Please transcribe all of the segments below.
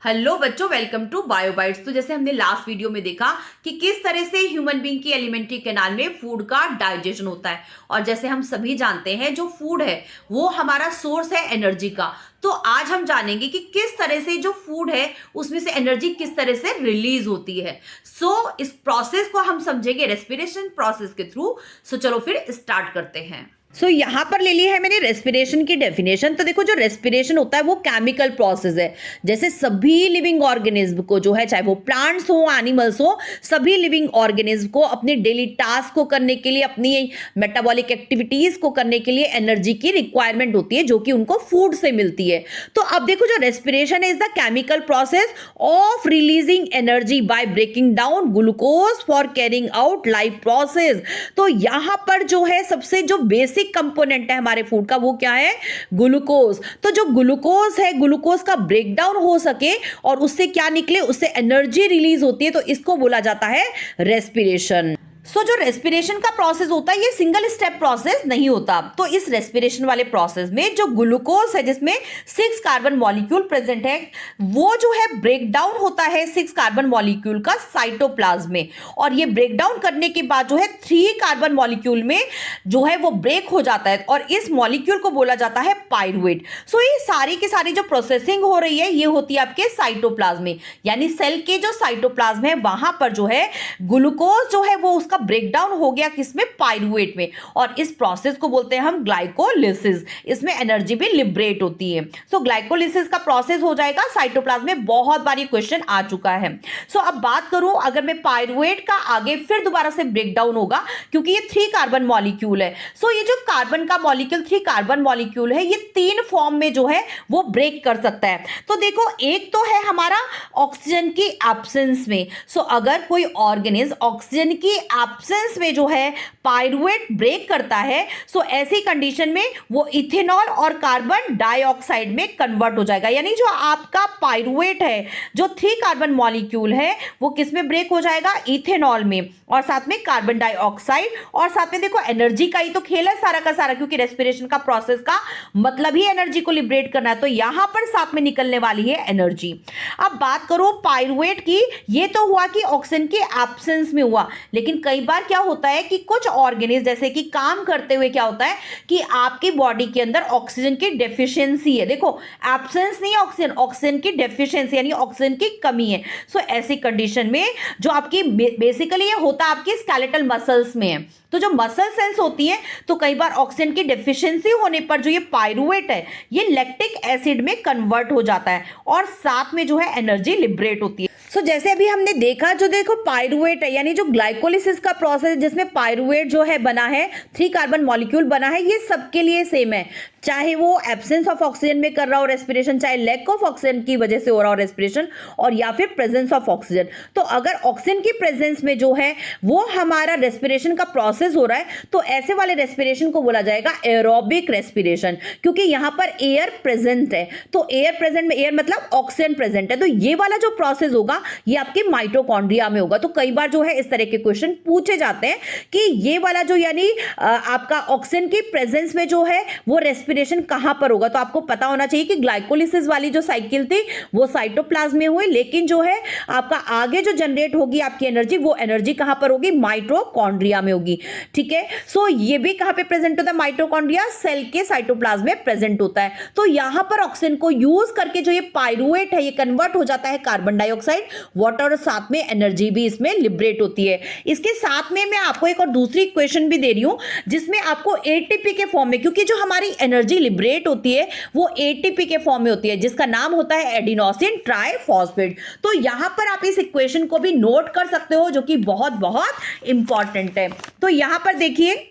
Hello बच्चों, welcome to बायोबाइट्स। तो जैसे हमने लास्ट वीडियो में देखा कि किस तरह से ह्यूमन बीइंग की एलिमेंट्री कैनाल में फूड का डाइजेशन होता है, और जैसे हम सभी जानते हैं जो फूड है वो हमारा सोर्स है एनर्जी का। तो आज हम जानेंगे कि किस तरह से जो फूड है उसमें से एनर्जी किस तरह से रिलीज होती है। इस प्रोसेस को हम समझेंगे रेस्पिरेशन प्रोसेस के थ्रू। चलो फिर स्टार्ट करते हैं। यहाँ पर ले ली है मैंने रेस्पिरेशन की डेफिनेशन। तो देखो, जो रेस्पिरेशन होता है वो केमिकल प्रोसेस है। जैसे सभी लिविंग ऑर्गेनिज्म को जो है, चाहे वो प्लांट्स हो एनिमल्स हो, सभी लिविंग ऑर्गेनिज्म को अपने डेली टास्क को करने के लिए, अपनी मेटाबॉलिक एक्टिविटीज को करने के लिए एनर्जी की रिक्वायरमेंट होती है, जो कि उनको फूड से मिलती है। तो अब देखो, जो respiration is the chemical process of releasing energy by breaking down glucose for carrying out life process. तो यहां पर जो है सबसे जो बेसिक कंपोनेंट है हमारे फूड का, वो क्या है? ग्लूकोज। तो जो ग्लूकोज है, ग्लूकोज का ब्रेकडाउन हो सके और उससे क्या निकले, उससे एनर्जी रिलीज होती है, तो इसको बोला जाता है रेस्पिरेशन। जो रेस्पिरेशन का प्रोसेस होता है ये सिंगल स्टेप प्रोसेस नहीं होता। तो इस रेस्पिरेशन वाले प्रोसेस में जो ग्लूकोज है, जिसमें 6 कार्बन मॉलिक्यूल प्रेजेंट है, वो जो है ब्रेक डाउन होता है 6 कार्बन मॉलिक्यूल का साइटोप्लाज्म में, और ये ब्रेक डाउन करने के बाद जो है 3 कार्बन मॉलिक्यूल में जो है वो ब्रेक हो जाता है, और इस मॉलिक्यूल को बोला जाता है पाइरुवेट। ये सारी की सारी जो प्रोसेसिंग हो रही है ये होती है आपके साइटोप्लाज्म में, यानी सेल के जो साइटोप्लाज्म है वहां पर जो है ग्लूकोज जो है वो उसका ब्रेकडाउन हो गया किसमें? पाइरुवेट में, और इस प्रोसेस को बोलते हैं हम ग्लाइकोलिसिस। इसमें एनर्जी भी लिबरेट होती है। ग्लाइकोलिसिस का प्रोसेस हो जाएगा साइटोप्लाज्म में। बहुत बार ये क्वेश्चन आ चुका है। अब बात करूं, अगर मैं पाइरुवेट का आगे फिर दोबारा से ब्रेकडाउन होगा, क्योंकि ये 3 कार्बन मॉलिक्यूल है। ये जो कार्बन का मॉलिक्यूल 3 कार्बन मॉलिक्यूल है, ये 3 फॉर्म में जो है वो ब्रेक कर सकता है। तो देखो, एक तो है हमारा ऑक्सीजन की एब्सेंस में। अगर कोई ऑर्गेनिज्म ऑक्सीजन की एब्सेंस में जो है पाइरुवेट ब्रेक करता है, ऐसी कंडीशन में वो इथेनॉल और कार्बन डाइऑक्साइड में कन्वर्ट हो जाएगा। यानी जो आपका पाइरुवेट है, जो 3 कार्बन मॉलिक्यूल है, वो किस में ब्रेक हो जाएगा? इथेनॉल में, और साथ में कार्बन डाइऑक्साइड, और साथ में देखो एनर्जी का ही तो खेल है सारा का सारा, क्योंकि रेस्पिरेशन का प्रोसेस का मतलब ही एनर्जी को लिबरेट करना है। तो यहां पर साथ में निकलने वाली है एनर्जी। अब बात करो पाइरुवेट की, ये तो हुआ कि ऑक्सीजन की एब्सेंस में हुआ, लेकिन कई बार क्या होता है कि कुछ ऑर्गेनिज्म जैसे कि काम करते हुए क्या होता है कि आपकी बॉडी के अंदर ऑक्सीजन की डेफिशिएंसी है। देखो, एब्सेंस नहीं है ऑक्सीजन, ऑक्सीजन की डेफिशिएंसी यानी ऑक्सीजन की कमी है। ऐसी कंडीशन में जो आपकी बेसिकली ये होता आपकी स्केलेटल मसल्स में है। तो जो मसल सेल्स होती है, तो कई बार ऑक्सीजन की डेफिशिएंसी होने पर जो ये पाइरुवेट है ये लैक्टिक एसिड में कन्वर्ट हो जाता है, और साथ में जो है एनर्जी लिबरेट होती है। जैसे अभी हमने देखा, जो देखो पाइरुवेट है, यानी जो ग्लाइकोलिसिस का प्रोसेस जिसमें पाइरुवेट जो है बना है, 3 कार्बन मॉलिक्यूल बना है, ये सबके लिए सेम है। चाहे वो एब्सेंस ऑफ ऑक्सीजन में कर रहा हो रेस्पिरेशन, चाहे लैक ऑफ ऑक्सीजन की वजह से हो रहा हो रेस्पिरेशन, और या फिर प्रेजेंस ऑफ ऑक्सीजन। तो अगर ऑक्सीजन की प्रेजेंस में जो है वो हमारा रेस्पिरेशन का प्रोसेस हो रहा है, तो ऐसे वाले रेस्पिरेशन को बोला जाएगा एरोबिक रेस्पिरेशन, क्योंकि यहां पर एयर प्रेजेंट है। तो एयर प्रेजेंट में, एयर मतलब ऑक्सीजन प्रेजेंट है, तो ये वाला जो प्रोसेस होगा ये आपके माइटोकॉन्ड्रिया में होगा। तो कई बार जो है इस तरह के क्वेश्चन पूछे जाते हैं कि ये वाला जो यानी आपका ऑक्सीजन की प्रेजेंस में जो है वो रेस्पिरेशन कहां पर होगा। तो आपको पता होना चाहिए कि ग्लाइकोलिसिस वाली जो साइकिल थी वो साइटोप्लाज्म में हुई, लेकिन जो है आपका आगे जो जनरेट होगी आपकी एनर्जी, वो एनर्जी कहां पर होगी? माइटोकॉन्ड्रिया में होगी। ठीक है, ये भी कहां पे प्रेजेंट होता है? माइटोकॉन्ड्रिया सेल के साइटोप्लाज्म में प्रेजेंट होता है। तो यहां पर ऑक्सीजन को यूज करके जो ये पाइरुवेट है ये कन्वर्ट हो जाता है कार्बन डाइऑक्साइड, वाटर, और साथ में एनर्जी भी इसमें लिबरेट होती है। इसके साथ में मैं आपको एक और दूसरी इक्वेशन भी दे रही हूं, जिसमें आपको एटीपी के फॉर्म में, क्योंकि जो हमारी एनर्जी लिबरेट होती है वो एटीपी के फॉर्म में होती है, जिसका नाम होता है एडिनोसिन ट्राइफॉस्फेट। तो यहां पर आप इस इक्वेशन को भी नोट कर सकते हो, जो कि बहुत बहुत इंपॉर्टेंट है। तो यहां पर देखिए,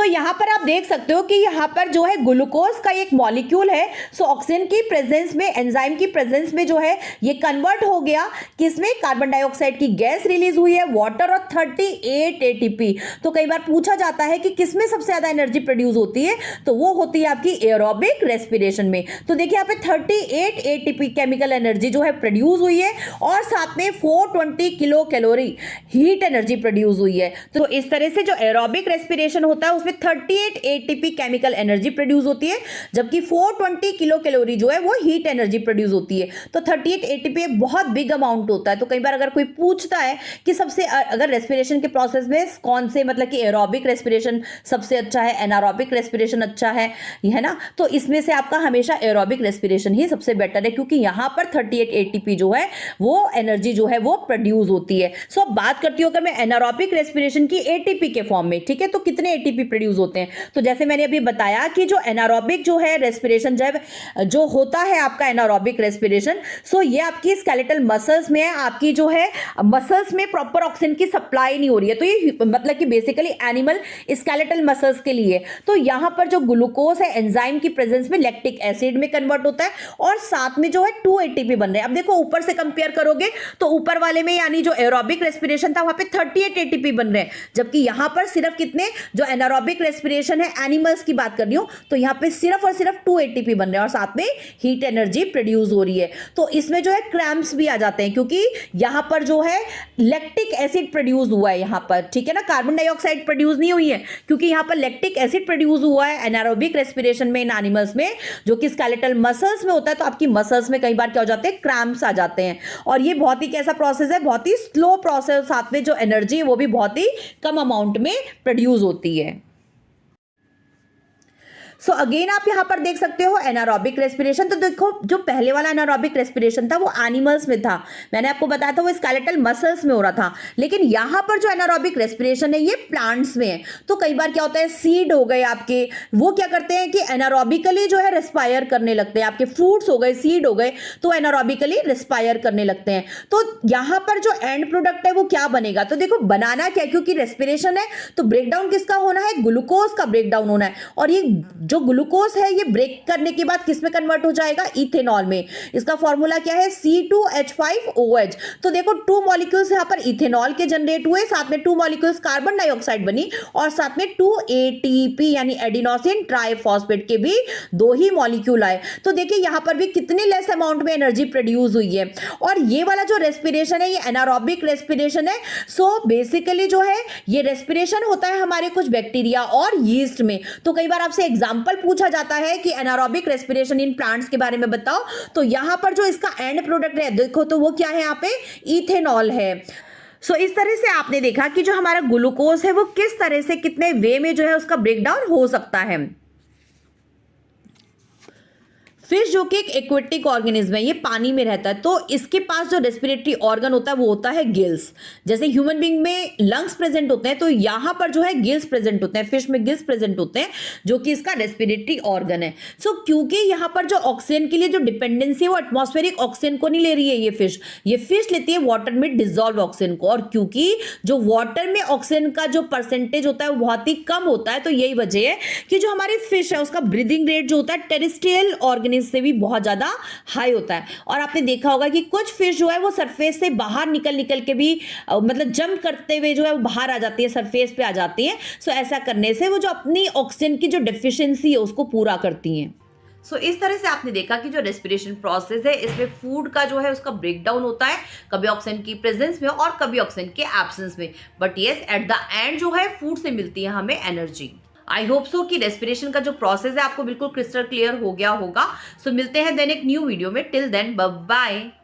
यहां पर आप देख सकते हो कि यहां पर जो है ग्लूकोज का एक मॉलिक्यूल है, ऑक्सीजन की प्रेजेंस में, एंजाइम की प्रेजेंस में जो है ये कन्वर्ट हो गया किसमें? कार्बन डाइऑक्साइड की गैस रिलीज हुई है, वाटर, और 38 एटीपी। तो कई बार पूछा जाता है कि किसमें सबसे ज्यादा एनर्जी प्रोड्यूस होती है, तो वो होती है आपकी एरोबिक रेस्पिरेशन में। तो देखिए यहाँ पे 38 एटीपी केमिकल एनर्जी जो है प्रोड्यूस हुई है, और साथ में 420 kilo calorie heat energy produce हुई है। तो इस तरह से जो एरोबिक रेस्पिरेशन होता है उसमें 38 एटीपी केमिकल एनर्जी प्रोड्यूस होती है, जबकि 420 किलो कैलोरी जो है वो हीट एनर्जी प्रोड्यूस होती है। तो 38 एटीपी एक बहुत बिग अमाउंट होता है। तो कई बार अगर कोई पूछता है कि सबसे अगर रेस्पिरेशन के प्रोसेस में कौन से, मतलब कि एरोबिक रेस्पिरेशन सबसे अच्छा है, एनारोबिक रेस्पिरेशन अच्छा है ना, तो इसमें से आपका हमेशा एरोबिक रेस्पिरेशन ही सबसे बेटर है, क्योंकि यहां पर 38 एटीपी जो है वो एनर्जी जो है वो प्रोड्यूस होती है। सो अब बात करती हूं अगर मैं एनारोबिक रेस्पिरेशन की एटीपी के फॉर्म में, ठीक है, तो कितने एटीपी प्रोड्यूस होते हैं। तो जैसे मैंने अभी बताया कि जो एनारोबिक जो है रेस्पिरेशन जो होता है आपका एनारोबिक रेस्पिरेशन, सो ये आपकी स्केलेटल मसल्स में है, आपकी जो है मसल्स में प्रॉपर ऑक्सीजन की सप्लाई नहीं हो रही है, तो ये मतलब कि बेसिकली एनिमल स्केलेटल मसल्स के लिए। तो यहां पर जो ग्लूकोज है एंजाइम की प्रेजेंस में लैक्टिक एसिड में कन्वर्ट होता है और साथ में जो है 2 एटीपी बन रहे हैं। अब देखो ऊपर से कंपेयर करोगे तो ऊपर वाले में यानी जो एरोबिक रेस्पिरेशन था वहां पे 38 एटीपी बन रहे हैं, जबकि यहां पर सिर्फ कितने, जो एनारोबिक रेस्पिरेशन है एनिमल्स की बात कर रही हूं, तो यहां पे सिर्फ और सिर्फ 2 एटीपी बन रहे हैं और साथ में हीट एनर्जी प्रोड्यूस हो रही है। तो इसमें जो है क्रैम्प्स भी आ जाते हैं, क्योंकि यहां पर जो है लैक्टिक एसिड प्रोड्यूस हुआ है यहां पर, ठीक है ना, कार्बन डाइऑक्साइड प्रोड्यूस नहीं हुई है, क्योंकि यहां पर लैक्टिक एसिड प्रोड्यूस हुआ है एनारोबिक रेस्पिरेशन में इन एनिमल्स में, जो कि स्केलेटल मसल्स में होता है। तो आपकी मसल्स में कई बार क्या हो जाते हैं, क्रैम्प्स आ जाते हैं, और ये बहुत ही कैसा प्रोसेस है, बहुत ही स्लो प्रोसेस, साथ में जो एनर्जी है वो भी बहुत ही कम अमाउंट में प्रोड्यूस होती है। सो अगेन आप यहां पर देख सकते हो एनारोबिक रेस्पिरेशन। तो देखो जो पहले वाला एनारोबिक रेस्पिरेशन था वो एनिमल्स में था, मैंने आपको बताया था वो स्केलेटल मसल्स में हो रहा था, लेकिन यहां पर जो एनारोबिक रेस्पिरेशन है ये प्लांट्स में है। तो कई बार क्या होता है, सीड हो गए आपके, वो क्या करते हैं कि एनारोबिकली जो है रेस्पायर करने लगते हैं, आपके फ्रूट्स हो गए, सीड हो गए, तो एनारोबिकली रेस्पायर करने लगते हैं। तो यहां पर जो एंड प्रोडक्ट है वो क्या बनेगा, तो देखो बनाना क्या, क्योंकि रेस्पिरेशन है तो ब्रेकडाउन किसका होना है, ग्लूकोज का ब्रेकडाउन होना है, और ये जो ग्लूकोज है ये ब्रेक करने के बाद किस में कन्वर्ट हो जाएगा, इथेनॉल में। इसका फॉर्मूला क्या है, C2H5OH। तो देखो 2 मॉलिक्यूल्स यहां पर इथेनॉल के जनरेट हुए, साथ में 2 मॉलिक्यूल्स कार्बन डाइऑक्साइड बनी, और साथ में 2 ATP यानी एडिनोसिन ट्राइफॉस्फेट के भी 2 ही मॉलिक्यूल आए। तो देखिए यहां पर भी कितने लेस अमाउंट में एनर्जी प्रोड्यूस हुई है। और ये वाला जो रेस्पिरेशन है ये एनारोबिक रेस्पिरेशन है। सो बेसिकली जो है ये रेस्पिरेशन होता है हमारे कुछ बैक्टीरिया और यीस्ट में। तो कई बार आपसे एग्जांपल पूछा जाता है कि एनारोबिक रेस्पिरेशन इन प्लांट्स के बारे में बताओ, तो यहां पर जो इसका एंड प्रोडक्ट है देखो तो वो क्या है, यहां पे इथेनॉल है। सो इस तरह से आपने देखा कि जो हमारा ग्लूकोज है वो किस तरह से कितने वे में जो है उसका ब्रेकडाउन हो सकता है। फिश जो कि एक एक्वेटिक ऑर्गेनिज्म है, ये पानी में रहता है, तो इसके पास जो रेस्पिरेटरी ऑर्गन होता है वो होता है गिल्स। जैसे ह्यूमन बीइंग में लंग्स प्रेजेंट होते हैं, तो यहां पर जो है गिल्स प्रेजेंट होते हैं, फिश में गिल्स प्रेजेंट होते हैं, जो कि इसका रेस्पिरेटरी ऑर्गन है। सो क्योंकि यहां पर जो ऑक्सीजन के लिए जो डिपेंडेंसी है वो एटमॉस्फेरिक ऑक्सीजन को नहीं ले रही है, ये फिश लेती है वाटर में डिजोल्व ऑक्सीजन को, और क्योंकि जो वाटर में ऑक्सीजन का जो परसेंटेज होता है वो बहुत ही कम होता है, तो यही वजह है कि जो हमारी फिश है उसका ब्रीदिंग रेट जो होता है टेरेस्ट्रियल ऑर्गेनिज्म से भी बहुत ज्यादा हाई होता है। और आपने देखा होगा कि कुछ फिश जो है वो सरफेस से बाहर निकल के भी मतलब जंप करते हुए जो है वो बाहर आ जाती है, सरफेस पे आ जाती है। सो ऐसा करने से वो जो अपनी ऑक्सीजन की जो डेफिशिएंसी है उसको पूरा करती हैं। सो इस तरह से आपने देखा कि जो रेस्पिरेशन प्रोसेस है इसमें फूड का जो है उसका ब्रेकडाउन होता है, कभी ऑक्सीजन की प्रेजेंस में और कभी ऑक्सीजन के एब्सेंस में, but yes at the end जो है फूड से मिलती है हमें एनर्जी। आई होप सो कि रेस्पिरेशन का जो प्रोसेस है आपको बिल्कुल क्रिस्टल क्लियर हो गया होगा। सो मिलते हैं देन एक न्यू वीडियो में, टिल देन बाय बाय।